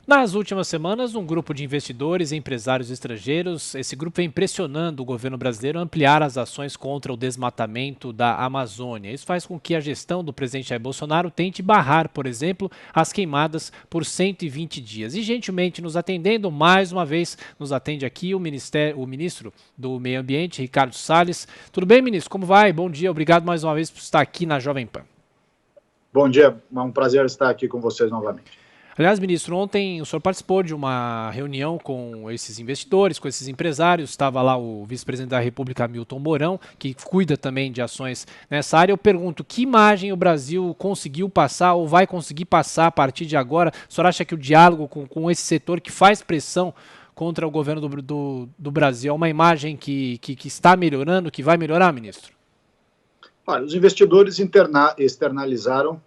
Nas últimas semanas, um grupo de investidores e empresários estrangeiros, esse grupo vem pressionando o governo brasileiro a ampliar as ações contra o desmatamento da Amazônia. Isso faz com que a gestão do presidente Jair Bolsonaro tente barrar, por exemplo, as queimadas por 120 dias. E gentilmente nos atendendo, mais uma vez, nos atende aqui o ministro do Meio Ambiente, Ricardo Salles. Tudo bem, ministro? Como vai? Bom dia, obrigado mais uma vez por estar aqui na Jovem Pan. Bom dia, é um prazer estar aqui com vocês novamente. Aliás, ministro, ontem o senhor participou de uma reunião com esses investidores, com esses empresários. Estava lá o vice-presidente da República, Hamilton Mourão, que cuida também de ações nessa área. Eu pergunto, que imagem o Brasil conseguiu passar ou vai conseguir passar a partir de agora? O senhor acha que o diálogo com esse setor que faz pressão contra o governo do Brasil é uma imagem que está melhorando, que vai melhorar, ministro? Olha, os investidores externalizaram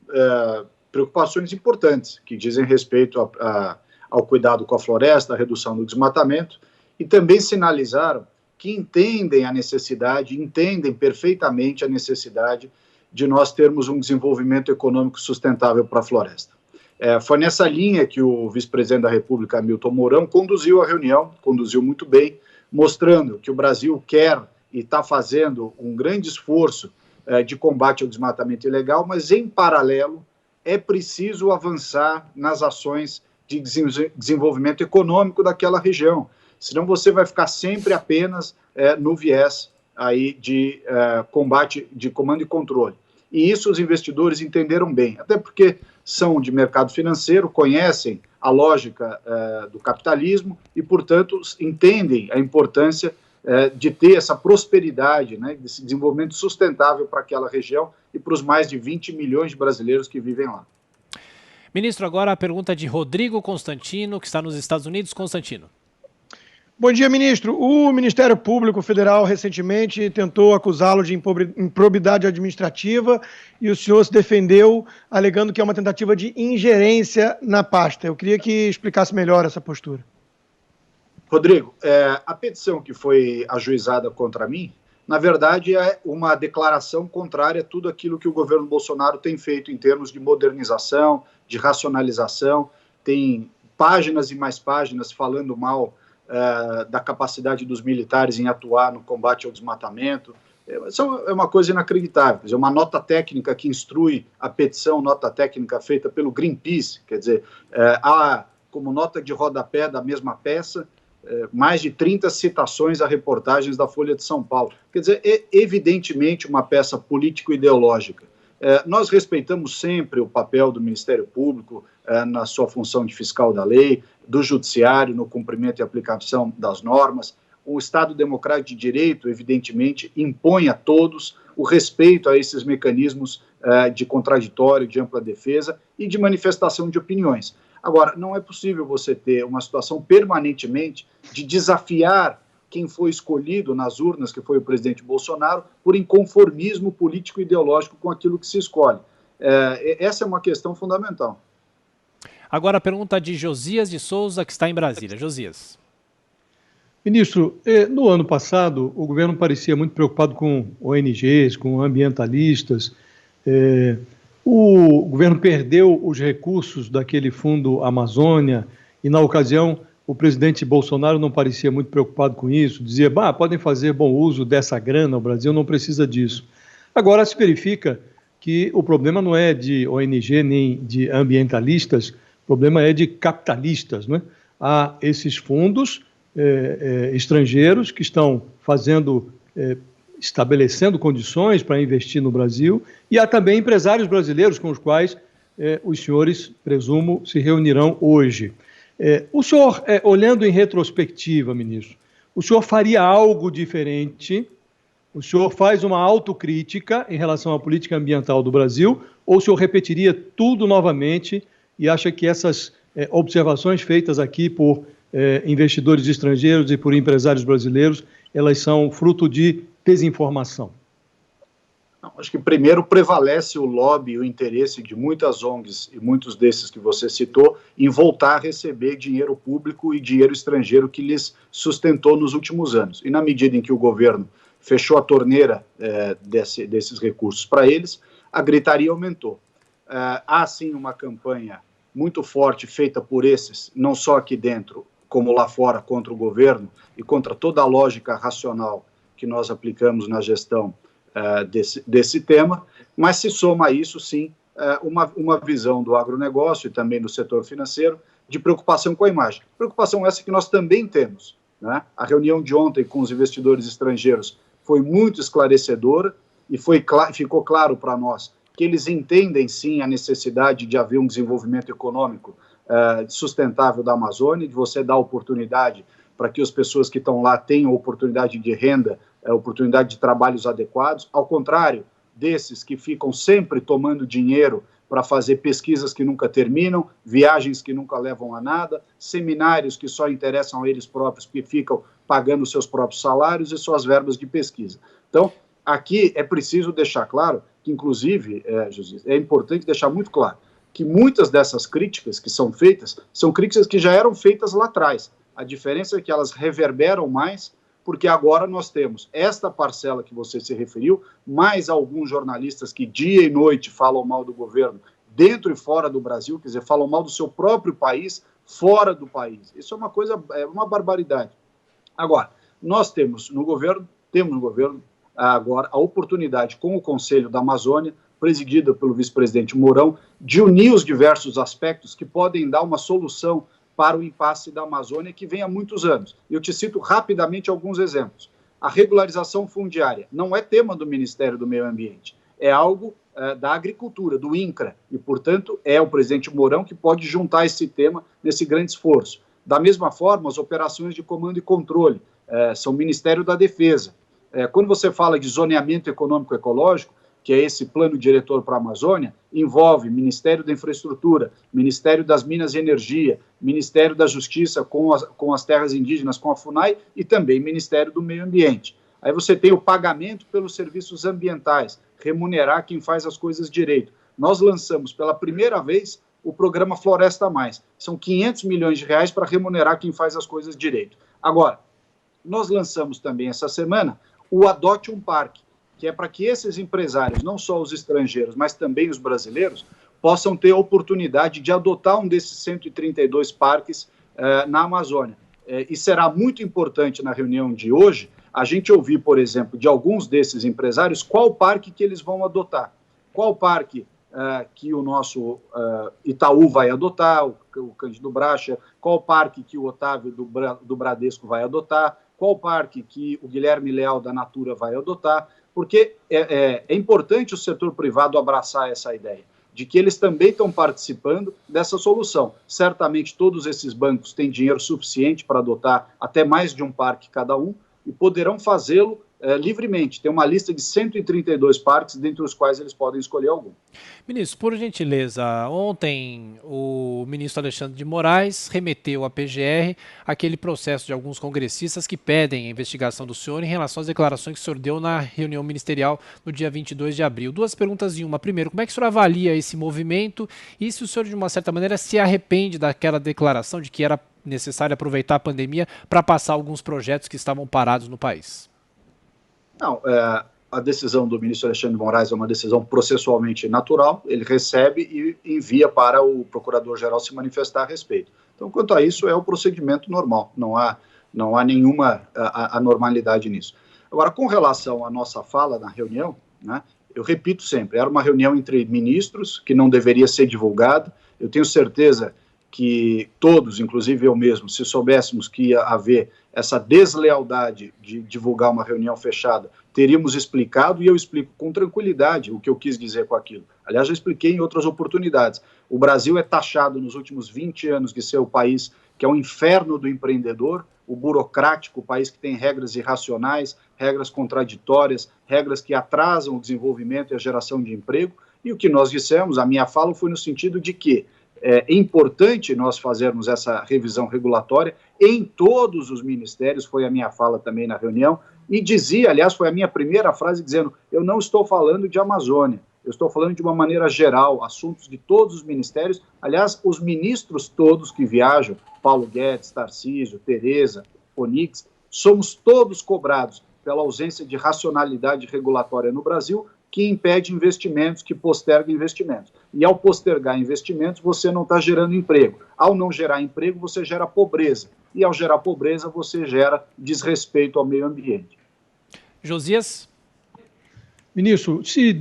preocupações importantes que dizem respeito ao cuidado com a floresta, à redução do desmatamento, e também sinalizaram que entendem perfeitamente a necessidade de nós termos um desenvolvimento econômico sustentável para a floresta. Foi nessa linha que o vice-presidente da República, Hamilton Mourão, conduziu a reunião, conduziu muito bem, mostrando que o Brasil quer e está fazendo um grande esforço de combate ao desmatamento ilegal, mas, em paralelo, é preciso avançar nas ações de desenvolvimento econômico daquela região. Senão você vai ficar sempre apenas no viés aí de combate, de comando e controle. E isso os investidores entenderam bem, até porque são de mercado financeiro, conhecem a lógica do capitalismo e, portanto, entendem a importância de ter essa prosperidade, né, desse desenvolvimento sustentável para aquela região e para os mais de 20 milhões de brasileiros que vivem lá. Ministro, agora a pergunta de Rodrigo Constantino, que está nos Estados Unidos. Constantino. Bom dia, ministro. O Ministério Público Federal recentemente tentou acusá-lo de improbidade administrativa e o senhor se defendeu alegando que é uma tentativa de ingerência na pasta. Eu queria que explicasse melhor essa postura. Rodrigo, a petição que foi ajuizada contra mim, na verdade, é uma declaração contrária a tudo aquilo que o governo Bolsonaro tem feito em termos de modernização, de racionalização. Tem páginas e mais páginas falando mal da capacidade dos militares em atuar no combate ao desmatamento. Isso é uma coisa inacreditável. Quer dizer, uma nota técnica que instrui a petição, nota técnica feita pelo Greenpeace, quer dizer, há como nota de rodapé da mesma peça, mais de 30 citações a reportagens da Folha de São Paulo. Quer dizer, é evidentemente uma peça político-ideológica. Nós respeitamos sempre o papel do Ministério Público na sua função de fiscal da lei, do Judiciário no cumprimento e aplicação das normas. O Estado Democrático de Direito, evidentemente, impõe a todos o respeito a esses mecanismos de contraditório, de ampla defesa e de manifestação de opiniões. Agora, não é possível você ter uma situação permanentemente de desafiar quem foi escolhido nas urnas, que foi o presidente Bolsonaro, por inconformismo político e ideológico com aquilo que se escolhe. Essa é uma questão fundamental. Agora a pergunta de Josias de Souza, que está em Brasília. Josias. Ministro, no ano passado, o governo parecia muito preocupado com ONGs, com ambientalistas. O governo perdeu os recursos daquele fundo Amazônia e, na ocasião, o presidente Bolsonaro não parecia muito preocupado com isso, dizia, podem fazer bom uso dessa grana, o Brasil não precisa disso. Agora se verifica que o problema não é de ONG nem de ambientalistas, o problema é de capitalistas, né? Há esses fundos estrangeiros que estão estabelecendo condições para investir no Brasil, e há também empresários brasileiros com os quais os senhores, presumo, se reunirão hoje. O senhor, olhando em retrospectiva, ministro, o senhor faria algo diferente? O senhor faz uma autocrítica em relação à política ambiental do Brasil, ou o senhor repetiria tudo novamente e acha que essas observações feitas aqui por investidores estrangeiros e por empresários brasileiros, elas são fruto de desinformação? Não, acho que primeiro prevalece o lobby e o interesse de muitas ONGs e muitos desses que você citou em voltar a receber dinheiro público e dinheiro estrangeiro que lhes sustentou nos últimos anos. E na medida em que o governo fechou a torneira desses recursos para eles, a gritaria aumentou. Há sim uma campanha muito forte feita por esses, não só aqui dentro, como lá fora, contra o governo e contra toda a lógica racional que nós aplicamos na gestão desse tema, mas se soma a isso, sim, uma visão do agronegócio e também do setor financeiro de preocupação com a imagem. Preocupação essa que nós também temos, né? A reunião de ontem com os investidores estrangeiros foi muito esclarecedora e ficou claro para nós que eles entendem, sim, a necessidade de haver um desenvolvimento econômico sustentável da Amazônia, de você dar oportunidade para que as pessoas que estão lá tenham oportunidade de renda, oportunidade de trabalhos adequados, ao contrário desses que ficam sempre tomando dinheiro para fazer pesquisas que nunca terminam, viagens que nunca levam a nada, seminários que só interessam a eles próprios, que ficam pagando seus próprios salários e suas verbas de pesquisa. Então, aqui é preciso deixar claro que, inclusive, José, é importante deixar muito claro que muitas dessas críticas que são feitas são críticas que já eram feitas lá atrás. A diferença é que elas reverberam mais, porque agora nós temos esta parcela que você se referiu, mais alguns jornalistas que dia e noite falam mal do governo, dentro e fora do Brasil, quer dizer, falam mal do seu próprio país, fora do país. Isso é uma coisa, é uma barbaridade. Agora, nós temos no governo agora a oportunidade, com o Conselho da Amazônia, presidida pelo vice-presidente Mourão, de unir os diversos aspectos que podem dar uma solução para o impasse da Amazônia, que vem há muitos anos. Eu te cito rapidamente alguns exemplos. A regularização fundiária não é tema do Ministério do Meio Ambiente, é algo da Agricultura, do INCRA, e, portanto, é o presidente Mourão que pode juntar esse tema nesse grande esforço. Da mesma forma, as operações de comando e controle são o Ministério da Defesa. Quando você fala de zoneamento econômico-ecológico, que é esse plano diretor para a Amazônia, envolve Ministério da Infraestrutura, Ministério das Minas e Energia, Ministério da Justiça com as terras indígenas, com a FUNAI, e também Ministério do Meio Ambiente. Aí você tem o pagamento pelos serviços ambientais, remunerar quem faz as coisas direito. Nós lançamos pela primeira vez o programa Floresta Mais. São 500 milhões de reais para remunerar quem faz as coisas direito. Agora, nós lançamos também essa semana o Adote um Parque, que é para que esses empresários, não só os estrangeiros, mas também os brasileiros, possam ter a oportunidade de adotar um desses 132 parques na Amazônia. E será muito importante na reunião de hoje a gente ouvir, por exemplo, de alguns desses empresários qual parque que eles vão adotar, qual parque que o nosso Itaú vai adotar, o Cândido Bracha, qual parque que o Otávio do Bradesco vai adotar, qual parque que o Guilherme Leal da Natura vai adotar, porque é importante o setor privado abraçar essa ideia, de que eles também estão participando dessa solução. Certamente todos esses bancos têm dinheiro suficiente para adotar até mais de um parque cada um e poderão fazê-lo livremente. Tem uma lista de 132 parques, dentre os quais eles podem escolher algum. Ministro, por gentileza, ontem o ministro Alexandre de Moraes remeteu à PGR aquele processo de alguns congressistas que pedem a investigação do senhor em relação às declarações que o senhor deu na reunião ministerial no dia 22 de abril. Duas perguntas em uma. Primeiro, como é que o senhor avalia esse movimento e se o senhor, de uma certa maneira, se arrepende daquela declaração de que era necessário aproveitar a pandemia para passar alguns projetos que estavam parados no país? Não, a decisão do ministro Alexandre de Moraes é uma decisão processualmente natural, ele recebe e envia para o procurador-geral se manifestar a respeito. Então, quanto a isso, é o procedimento normal, não há nenhuma anormalidade nisso. Agora, com relação à nossa fala na reunião, né, eu repito sempre, era uma reunião entre ministros que não deveria ser divulgada. Eu tenho certeza que todos, inclusive eu mesmo, se soubéssemos que ia haver essa deslealdade de divulgar uma reunião fechada, teríamos explicado, e eu explico com tranquilidade o que eu quis dizer com aquilo. Aliás, já expliquei em outras oportunidades. O Brasil é taxado nos últimos 20 anos de ser o país que é o inferno do empreendedor, o burocrático, o país que tem regras irracionais, regras contraditórias, regras que atrasam o desenvolvimento e a geração de emprego. E o que nós dissemos, a minha fala foi no sentido de que é importante nós fazermos essa revisão regulatória em todos os ministérios, foi a minha fala também na reunião, e dizia, aliás, foi a minha primeira frase dizendo, eu não estou falando de Amazônia, eu estou falando de uma maneira geral, assuntos de todos os ministérios. Aliás, os ministros todos que viajam, Paulo Guedes, Tarcísio, Tereza, Onix, somos todos cobrados pela ausência de racionalidade regulatória no Brasil, que impede investimentos, que posterga investimentos. E ao postergar investimentos, você não está gerando emprego. Ao não gerar emprego, você gera pobreza. E ao gerar pobreza, você gera desrespeito ao meio ambiente. Josias? Ministro, se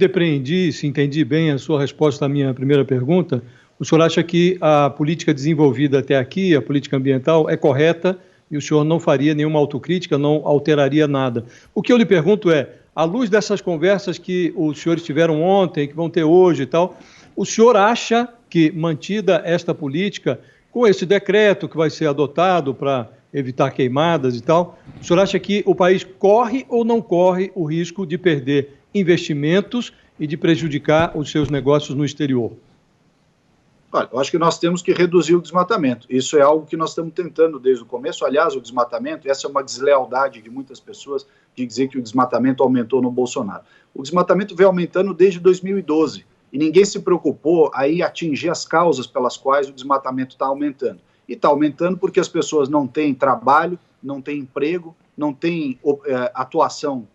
entendi bem a sua resposta à minha primeira pergunta, o senhor acha que a política desenvolvida até aqui, a política ambiental, é correta e o senhor não faria nenhuma autocrítica, não alteraria nada? O que eu lhe pergunto é, à luz dessas conversas que os senhores tiveram ontem, que vão ter hoje e tal, o senhor acha que, mantida esta política, com esse decreto que vai ser adotado para evitar queimadas e tal, o senhor acha que o país corre ou não corre o risco de perder investimentos e de prejudicar os seus negócios no exterior? Olha, eu acho que nós temos que reduzir o desmatamento. Isso é algo que nós estamos tentando desde o começo. Aliás, o desmatamento, essa é uma deslealdade de muitas pessoas de dizer que o desmatamento aumentou no Bolsonaro. O desmatamento vem aumentando desde 2012 e ninguém se preocupou aí atingir as causas pelas quais o desmatamento está aumentando. E está aumentando porque as pessoas não têm trabalho, não têm emprego, não têm atuação,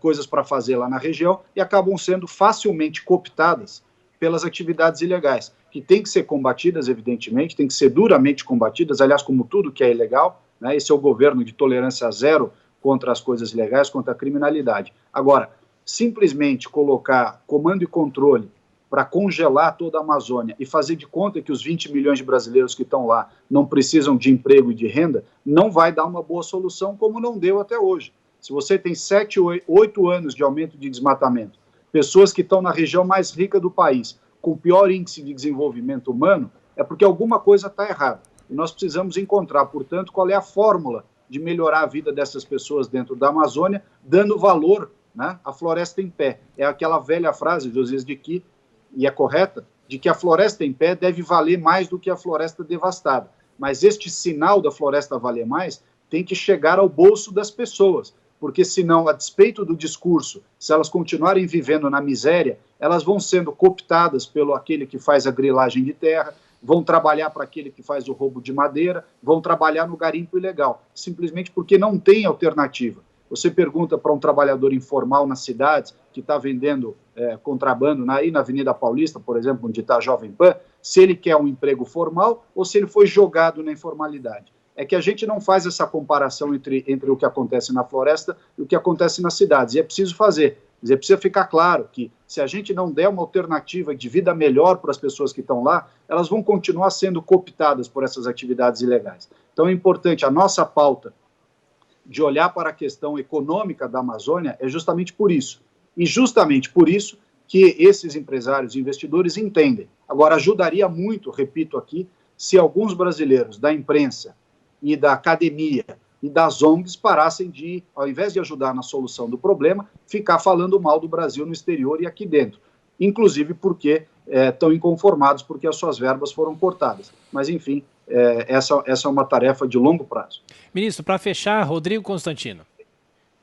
coisas para fazer lá na região e acabam sendo facilmente cooptadas pelas atividades ilegais, que têm que ser combatidas, evidentemente, têm que ser duramente combatidas, aliás, como tudo que é ilegal, né? Esse é o governo de tolerância zero contra as coisas ilegais, contra a criminalidade. Agora, simplesmente colocar comando e controle para congelar toda a Amazônia e fazer de conta que os 20 milhões de brasileiros que estão lá não precisam de emprego e de renda, não vai dar uma boa solução, como não deu até hoje. Se você tem 7, 8 anos de aumento de desmatamento, pessoas que estão na região mais rica do país, com o pior índice de desenvolvimento humano, é porque alguma coisa está errada. E nós precisamos encontrar, portanto, qual é a fórmula de melhorar a vida dessas pessoas dentro da Amazônia, dando valor, né, à floresta em pé. É aquela velha frase, Josias, de que, e é correta, de que a floresta em pé deve valer mais do que a floresta devastada. Mas este sinal da floresta valer mais tem que chegar ao bolso das pessoas, porque senão, a despeito do discurso, se elas continuarem vivendo na miséria, elas vão sendo cooptadas pelo aquele que faz a grilagem de terra, vão trabalhar para aquele que faz o roubo de madeira, vão trabalhar no garimpo ilegal, simplesmente porque não tem alternativa. Você pergunta para um trabalhador informal nas cidades, que está vendendo contrabando aí na Avenida Paulista, por exemplo, onde está a Jovem Pan, se ele quer um emprego formal ou se ele foi jogado na informalidade. É que a gente não faz essa comparação entre o que acontece na floresta e o que acontece nas cidades. E é preciso fazer. É preciso ficar claro que se a gente não der uma alternativa de vida melhor para as pessoas que estão lá, elas vão continuar sendo cooptadas por essas atividades ilegais. Então é importante, a nossa pauta de olhar para a questão econômica da Amazônia é justamente por isso. E justamente por isso que esses empresários e investidores entendem. Agora, ajudaria muito, repito aqui, se alguns brasileiros da imprensa e da academia e das ONGs parassem de, ao invés de ajudar na solução do problema, ficar falando mal do Brasil no exterior e aqui dentro. Inclusive porque estão inconformados porque as suas verbas foram cortadas. Mas, enfim, essa é uma tarefa de longo prazo. Ministro, para fechar, Rodrigo Constantino.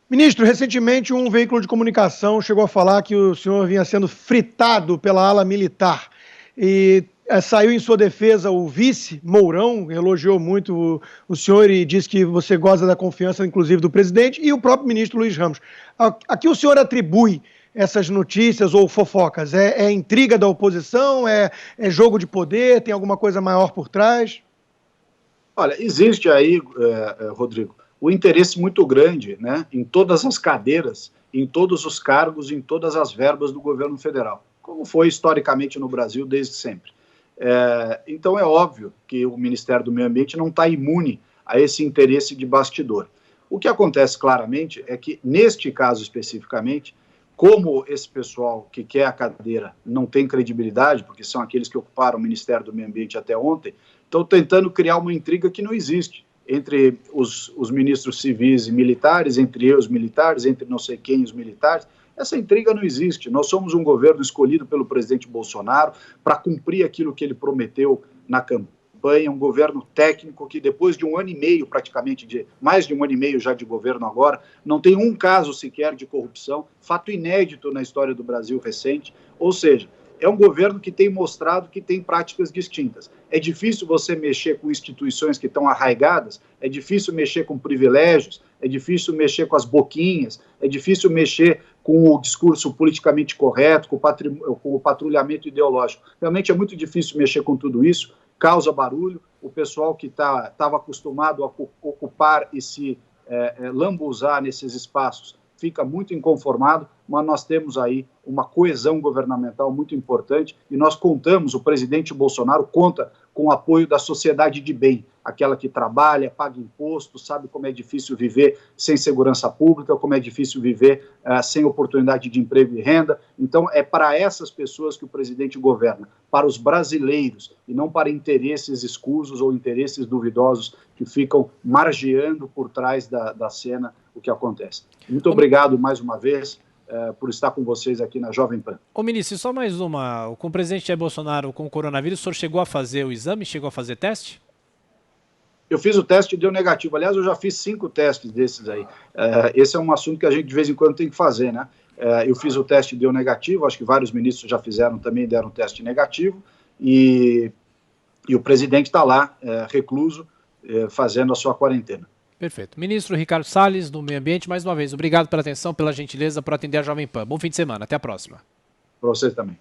Ministro, recentemente um veículo de comunicação chegou a falar que o senhor vinha sendo fritado pela ala militar e saiu em sua defesa o vice, Mourão, elogiou muito o senhor e disse que você goza da confiança, inclusive, do presidente, e o próprio ministro Luiz Ramos. A que o senhor atribui essas notícias ou fofocas? É intriga da oposição? É jogo de poder? Tem alguma coisa maior por trás? Olha, existe aí, Rodrigo, o interesse muito grande, né, em todas as cadeiras, em todos os cargos, em todas as verbas do governo federal, como foi historicamente no Brasil desde sempre. Então é óbvio que o Ministério do Meio Ambiente não está imune a esse interesse de bastidor. O que acontece claramente é que, neste caso especificamente, como esse pessoal que quer a cadeira não tem credibilidade, porque são aqueles que ocuparam o Ministério do Meio Ambiente até ontem, estão tentando criar uma intriga que não existe entre os ministros civis e militares, entre os militares, entre não sei quem e os militares. Essa intriga não existe. Nós somos um governo escolhido pelo presidente Bolsonaro para cumprir aquilo que ele prometeu na campanha, um governo técnico que depois de 1 ano e meio, praticamente, mais de 1 ano e meio já de governo agora, não tem um caso sequer de corrupção, fato inédito na história do Brasil recente, ou seja, é um governo que tem mostrado que tem práticas distintas. É difícil você mexer com instituições que estão arraigadas, é difícil mexer com privilégios, é difícil mexer com as boquinhas, é difícil mexer com o discurso politicamente correto, com o patrulhamento ideológico. Realmente é muito difícil mexer com tudo isso, causa barulho, o pessoal que estava acostumado a ocupar e se lambuzar nesses espaços fica muito inconformado, mas nós temos aí uma coesão governamental muito importante e nós contamos, o presidente Bolsonaro conta com o apoio da sociedade de bem, aquela que trabalha, paga imposto, sabe como é difícil viver sem segurança pública, como é difícil viver sem oportunidade de emprego e renda. Então, é para essas pessoas que o presidente governa, para os brasileiros, e não para interesses escusos ou interesses duvidosos que ficam margeando por trás da cena o que acontece. Muito obrigado mais uma vez por estar com vocês aqui na Jovem Pan. Ô, ministro, só mais uma. Com o presidente Jair Bolsonaro com o coronavírus, o senhor chegou a fazer o exame? Chegou a fazer teste? Eu fiz o teste e deu negativo. Aliás, eu já fiz 5 testes desses aí. Esse é um assunto que a gente de vez em quando tem que fazer, né? Eu fiz o teste e deu negativo, acho que vários ministros já fizeram também, deram teste negativo, e o presidente está lá, recluso, fazendo a sua quarentena. Perfeito. Ministro Ricardo Salles, do Meio Ambiente, mais uma vez, obrigado pela atenção, pela gentileza, por atender a Jovem Pan. Bom fim de semana, até a próxima. Para vocês também.